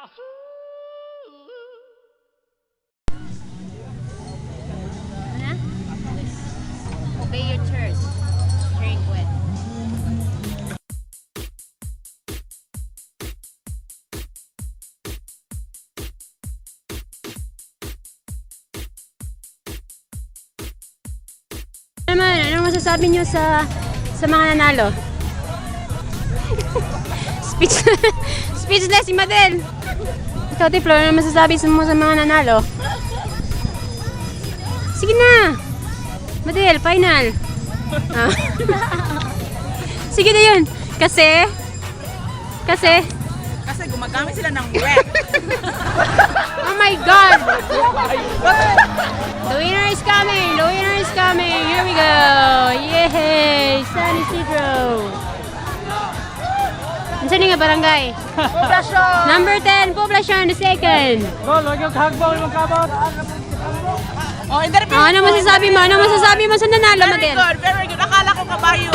Ano? Obey your church. Drink wet. Ano masasabi niyo sa mga nanalo? Speechless si Madel. Ikaw, Tiflo, ano masasabi mo sa mga nanalo? Sige na! Madel, final! Ah. Sige na yun! Kasi gumagamit sila ng wet. oh my God! The winner is coming! The winner is coming! Here we go! Yay! San Isidro! Saan nga barangay? Number 10, Poblacion, the second. Oh, interview. Ano masasabi mo? Ano masasabi mo sa nanalo, Very Madel? good, very good. Akala ko kabayo.